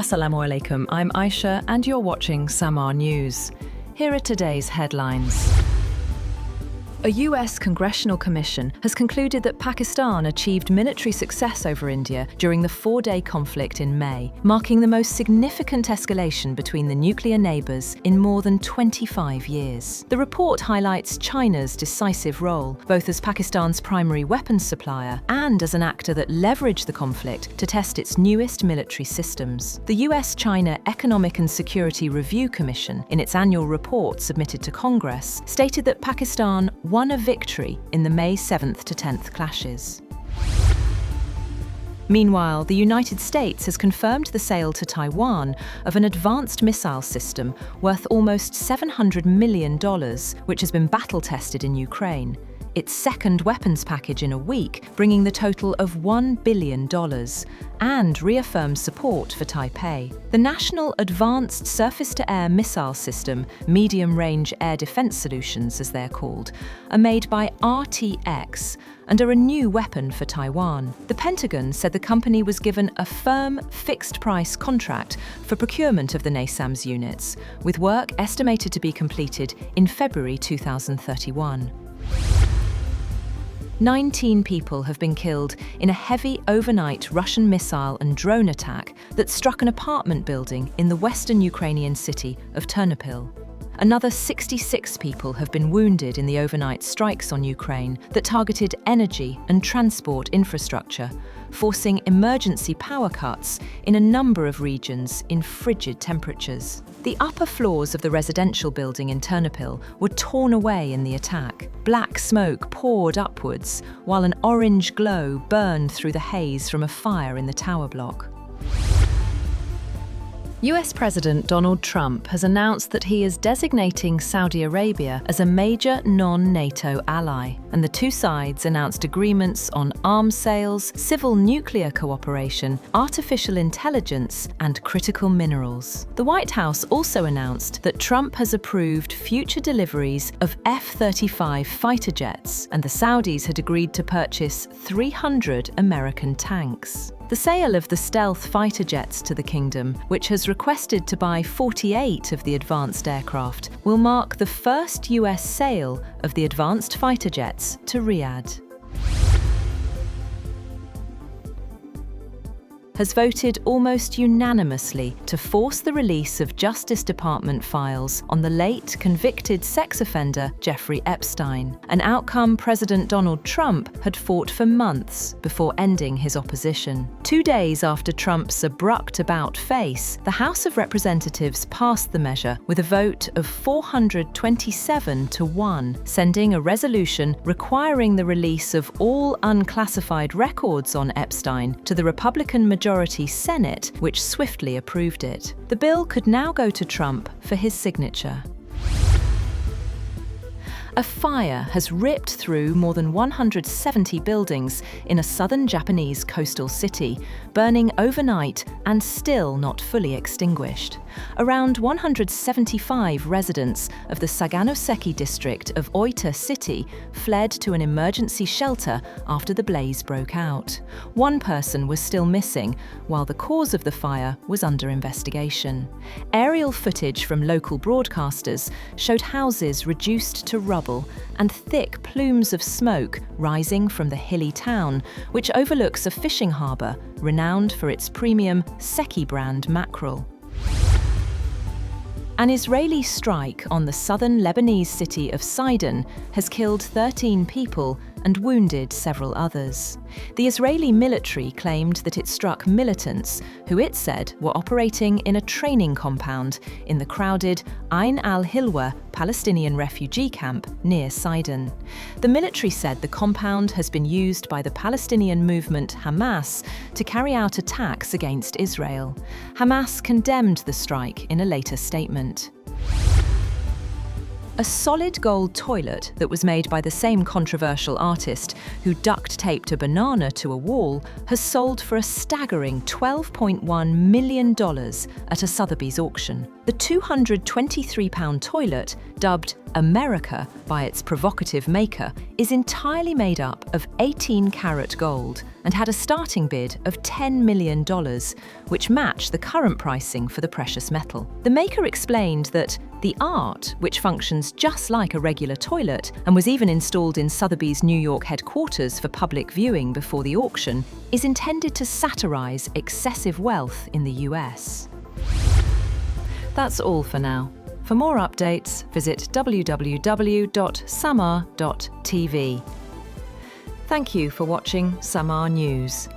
Assalamu alaikum, I'm Aisha and you're watching Samaa News. Here are today's headlines. A US congressional commission has concluded that Pakistan achieved military success over India during the 4-day conflict in May, marking the most significant escalation between the nuclear neighbours in more than 25 years. The report highlights China's decisive role, both as Pakistan's primary weapons supplier and as an actor that leveraged the conflict to test its newest military systems. The US-China Economic and Security Review Commission, in its annual report submitted to Congress, stated that Pakistan won a victory in the May 7th to 10th clashes. Meanwhile, the United States has confirmed the sale to Taiwan of an advanced missile system worth almost $700 million, which has been battle-tested in Ukraine. Its second weapons package in a week, bringing the total of $1 billion, and reaffirms support for Taipei. The National Advanced Surface-to-Air Missile System, Medium-Range Air Defense Solutions as they're called, are made by RTX and are a new weapon for Taiwan. The Pentagon said the company was given a firm, fixed-price contract for procurement of the NASAMS units, with work estimated to be completed in February 2031. 19 people have been killed in a heavy overnight Russian missile and drone attack that struck an apartment building in the western Ukrainian city of Ternopil. Another 66 people have been wounded in the overnight strikes on Ukraine that targeted energy and transport infrastructure, forcing emergency power cuts in a number of regions in frigid temperatures. The upper floors of the residential building in Ternopil were torn away in the attack. Black smoke poured upwards, while an orange glow burned through the haze from a fire in the tower block. US President Donald Trump has announced that he is designating Saudi Arabia as a major non-NATO ally, and the two sides announced agreements on arms sales, civil nuclear cooperation, artificial intelligence, and critical minerals. The White House also announced that Trump has approved future deliveries of F-35 fighter jets, and the Saudis had agreed to purchase 300 American tanks. The sale of the stealth fighter jets to the kingdom, which has requested to buy 48 of the advanced aircraft, will mark the first US sale of the advanced fighter jets to Riyadh. Has voted almost unanimously to force the release of Justice Department files on the late convicted sex offender Jeffrey Epstein, an outcome President Donald Trump had fought for months before ending his opposition. 2 days after Trump's abrupt about-face, the House of Representatives passed the measure with a vote of 427 to 1, sending a resolution requiring the release of all unclassified records on Epstein to the Republican majority Senate, which swiftly approved it. The bill could now go to Trump for his signature. A fire has ripped through more than 170 buildings in a southern Japanese coastal city, burning overnight and still not fully extinguished. Around 175 residents of the Saganoseki district of Oita City fled to an emergency shelter after the blaze broke out. One person was still missing, while the cause of the fire was under investigation. Aerial footage from local broadcasters showed houses reduced to rubble and thick plumes of smoke rising from the hilly town, which overlooks a fishing harbour renowned for its premium Seki brand mackerel. An Israeli strike on the southern Lebanese city of Sidon has killed 13 people and wounded several others. The Israeli military claimed that it struck militants who it said were operating in a training compound in the crowded Ain al-Hilwa Palestinian refugee camp near Sidon. The military said the compound has been used by the Palestinian movement Hamas to carry out attacks against Israel. Hamas condemned the strike in a later statement. A solid gold toilet that was made by the same controversial artist who duct-taped a banana to a wall has sold for a staggering $12.1 million at a Sotheby's auction. The £223 toilet, dubbed America by its provocative maker, is entirely made up of 18-carat gold and had a starting bid of $10 million, which matched the current pricing for the precious metal. The maker explained that the art, which functions just like a regular toilet and was even installed in Sotheby's New York headquarters for public viewing before the auction, is intended to satirize excessive wealth in the US. That's all for now. For more updates, visit www.samaa.tv. Thank you for watching Samaa News.